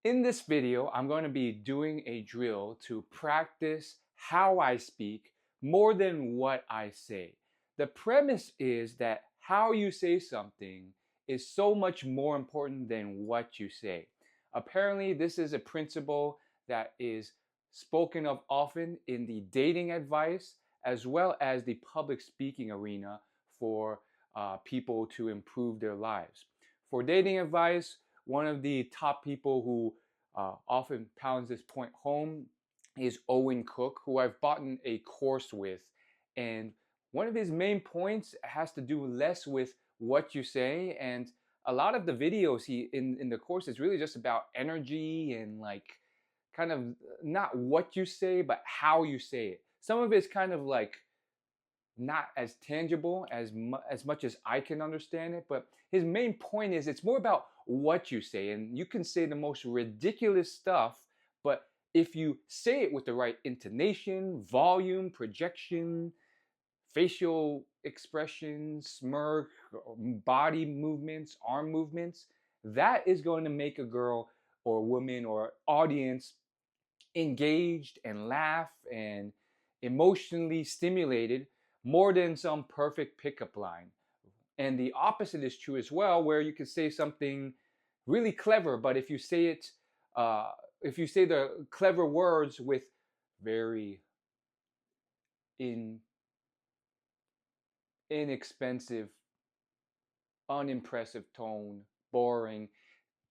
In this video, I'm going to be doing a drill to practice how I speak more than what I say. The premise is that how you say something is so much more important than what you say. Apparently, this is a principle that is spoken of often in the dating advice as well as the public speaking arena for people to improve their lives. For dating advice, one of the top people who often pounds this point home is Owen Cooke, who I've bought a course with. And one of his main points has to do less with what you say. And a lot of the videos he in the course is really just about energy and like kind of not what you say, but how you say it. Some of it's kind of like not as tangible as much as I can understand it, but his main point is it's more about what you say, and you can say the most ridiculous stuff, but if you say it with the right intonation, volume, projection, facial expressions, smirk, body movements, arm movements, that is going to make a girl or woman or audience engaged and laugh and emotionally stimulated more than some perfect pickup line. And the opposite is true as well, where you can say something really clever, but if you say it, if you say the clever words with very inexpensive, unimpressive tone, boring,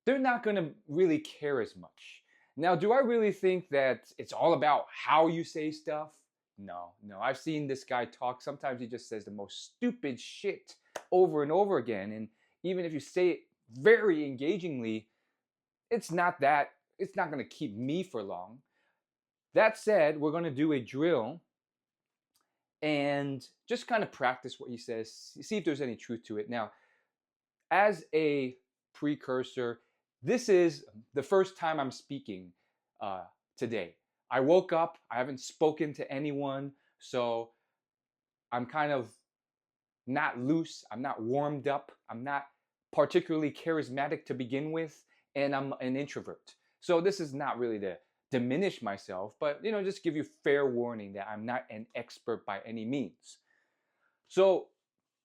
they're not going to really care as much. Now, do I really think that it's all about how you say stuff? No, no. I've seen this guy talk. Sometimes he just says the most stupid shit over and over again. And even if you say it very engagingly, it's not going to keep me for long. That said, we're going to do a drill and just kind of practice what he says, see if there's any truth to it. Now, as a precursor, this is the first time I'm speaking today. I woke up, I haven't spoken to anyone, so I'm kind of not loose, I'm not warmed up, I'm not particularly charismatic to begin with, and I'm an introvert. So this is not really to diminish myself, but just give you fair warning that I'm not an expert by any means. So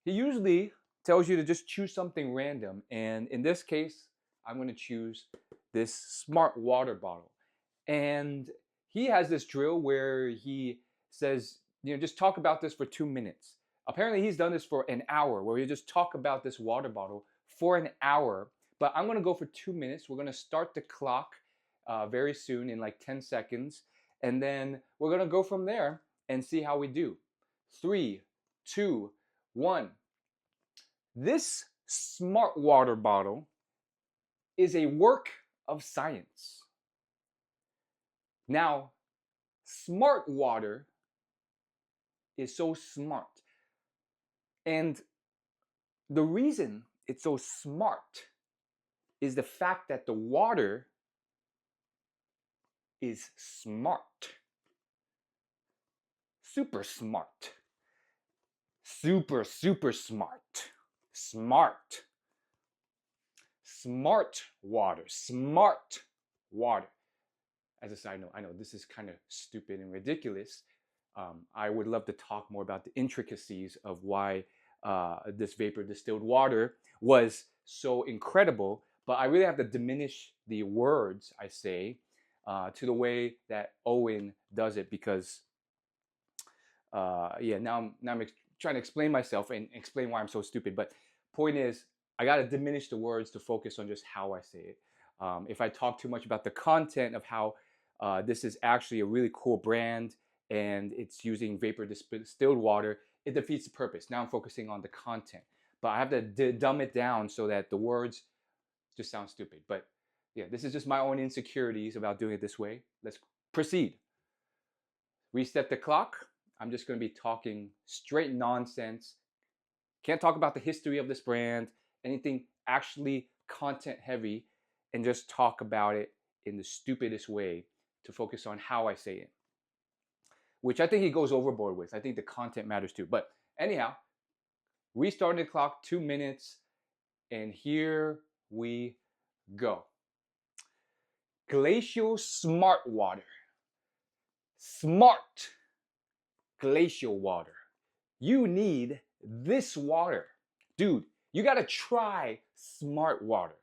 he usually tells you to just choose something random, and in this case, I'm going to choose this smart water bottle. And he has this drill where he says, just talk about this for 2 minutes. Apparently, he's done this for an hour, where you just talk about this water bottle for an hour. But I'm going to go for 2 minutes. We're going to start the clock very soon in like 10 seconds. And then we're going to go from there and see how we do. 3, 2, 1. This smart water bottle is a work of science. Now, smart water is so smart. And the reason it's so smart is the fact that the water is smart. Super smart. Super, super smart. Smart. Smart water. Smart water. As a side note, I know this is kind of stupid and ridiculous. I would love to talk more about the intricacies of why this vapor distilled water was so incredible, but I really have to diminish the words I say to the way that Owen does it because, now I'm trying to explain myself and explain why I'm so stupid. But point is, I got to diminish the words to focus on just how I say it. If I talk too much about the content of how this is actually a really cool brand and it's using vapor distilled water, it defeats the purpose. Now I'm focusing on the content, but I have to dumb it down so that the words just sound stupid. But yeah, this is just my own insecurities about doing it this way. Let's proceed. Reset the clock. I'm just going to be talking straight nonsense. Can't talk about the history of this brand, anything actually content heavy, and just talk about it in the stupidest way to focus on how I say it, which I think he goes overboard with. I think the content matters too. But anyhow, restarting the clock, 2 minutes, and here we go. Glacial smart water. Smart glacial water. You need this water. Dude, you gotta try smart water.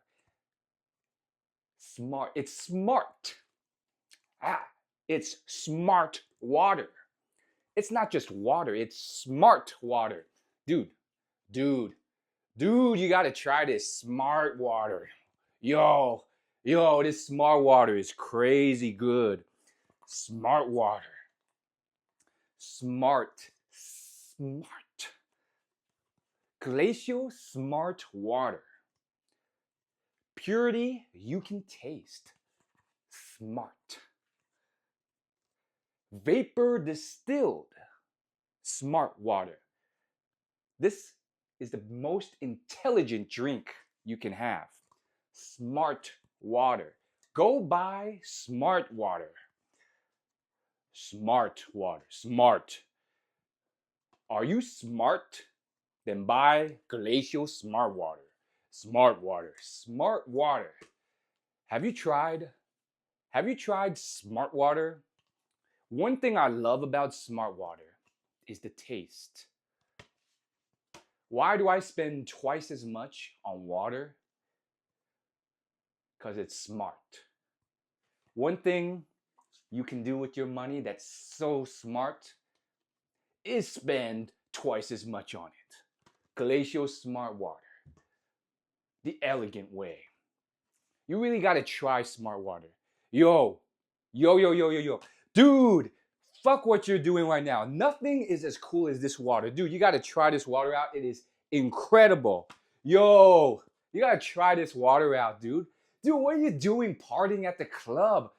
Smart. It's smart. It's smart water. It's not just water, it's smart water. Dude, dude, you gotta try this smart water. Yo, this smart water is crazy good. Smart water. Smart. Glacial smart water. Purity you can taste. Smart. Vapor distilled. Smart water. This is the most intelligent drink you can have. Smart water. Go buy smart water. Smart water. Smart. Are you smart? Then buy glacial smart water. Smart water. Smart water. Have you tried smart water? One thing I love about smart water is the taste. Why do I spend twice as much on water? Because it's smart. One thing you can do with your money that's so smart is spend twice as much on it. Glacial smart water. The elegant way. You really gotta try smart water. Yo. Dude, fuck what you're doing right now. Nothing is as cool as this water. Dude, you gotta try this water out. It is incredible. Yo, you gotta try this water out, dude. Dude, what are you doing partying at the club?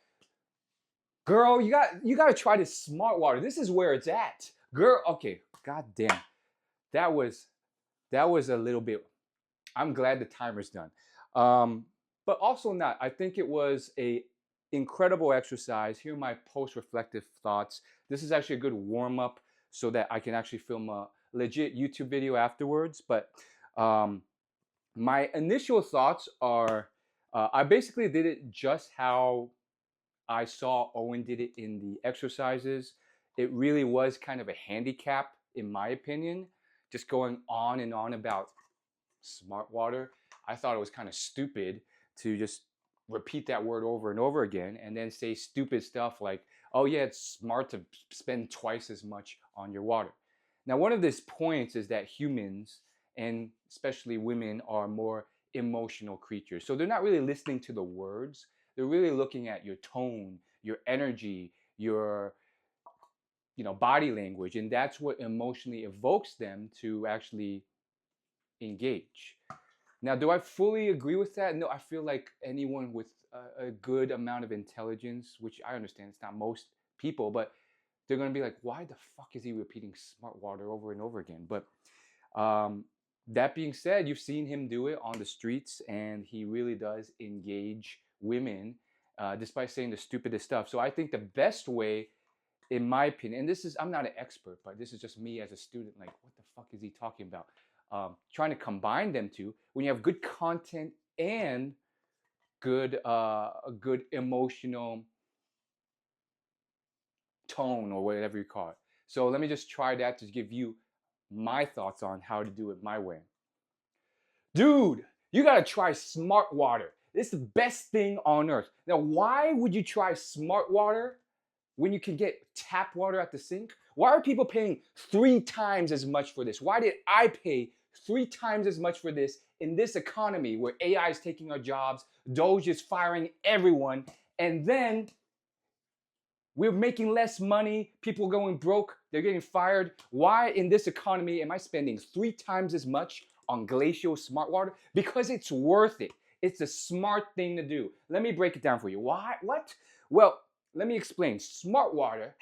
Girl, you gotta try this smart water. This is where it's at. Girl, okay, goddamn. That was a little bit. I'm glad the timer's done. But also not. I think it was a incredible exercise. Here are my post-reflective thoughts. This is actually a good warm-up so that I can actually film a legit YouTube video afterwards. But my initial thoughts are, I basically did it just how I saw Owen did it in the exercises. It really was kind of a handicap, in my opinion, just going on and on about smart water. I thought it was kind of stupid to just repeat that word over and over again and then say stupid stuff like, oh yeah, it's smart to spend twice as much on your water. Now, one of these points is that humans, and especially women, are more emotional creatures. So they're not really listening to the words. They're really looking at your tone, your energy, your body language, and that's what emotionally evokes them to actually engage. Now, do I fully agree with that? No, I feel like anyone with a good amount of intelligence, which I understand it's not most people, but they're going to be like, why the fuck is he repeating smart water over and over again? But that being said, you've seen him do it on the streets, and he really does engage women despite saying the stupidest stuff. So I think the best way, in my opinion, and I'm not an expert, but this is just me as a student, like, what the fuck is he talking about? Trying to combine them two, when you have good content and a good emotional tone, or whatever you call it. So let me just try that to give you my thoughts on how to do it my way. Dude, you gotta try smart water. It's the best thing on earth. Now, why would you try smart water when you can get tap water at the sink? Why are people paying 3 times as much for this? Why did I pay 3 times as much for this in this economy where AI is taking our jobs, Doge is firing everyone, and then we're making less money, people are going broke, they're getting fired? Why in this economy am I spending 3 times as much on glacial smart water? Because it's worth it. It's a smart thing to do. Let me break it down for you. Why? What? Well, let me explain. Smart water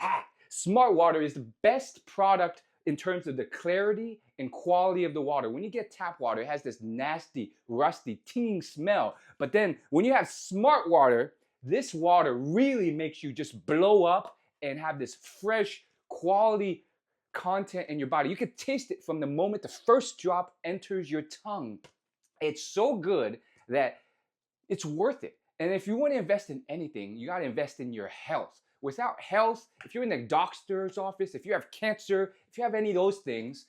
is the best product in terms of the clarity and quality of the water. When you get tap water, it has this nasty, rusty, tinging smell. But then when you have smart water, this water really makes you just blow up and have this fresh, quality content in your body. You could taste it from the moment the first drop enters your tongue. It's so good that it's worth it. And if you want to invest in anything, you got to invest in your health. Without health, if you're in the doctor's office, if you have cancer, if you have any of those things,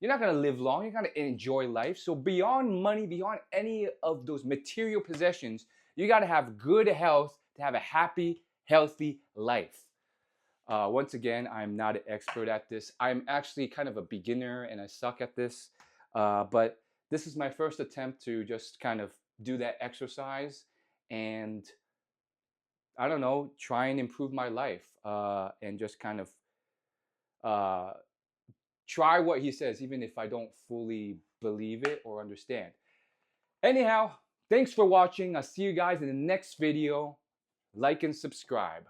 you're not going to live long. You're going to enjoy life. So beyond money, beyond any of those material possessions, you got to have good health to have a happy, healthy life. Once again, I'm not an expert at this. I'm actually kind of a beginner and I suck at this. But this is my first attempt to just kind of do that exercise and, I don't know, try and improve my life and just kind of try what he says, even if I don't fully believe it or understand. Anyhow, thanks for watching. I'll see you guys in the next video. Like and subscribe.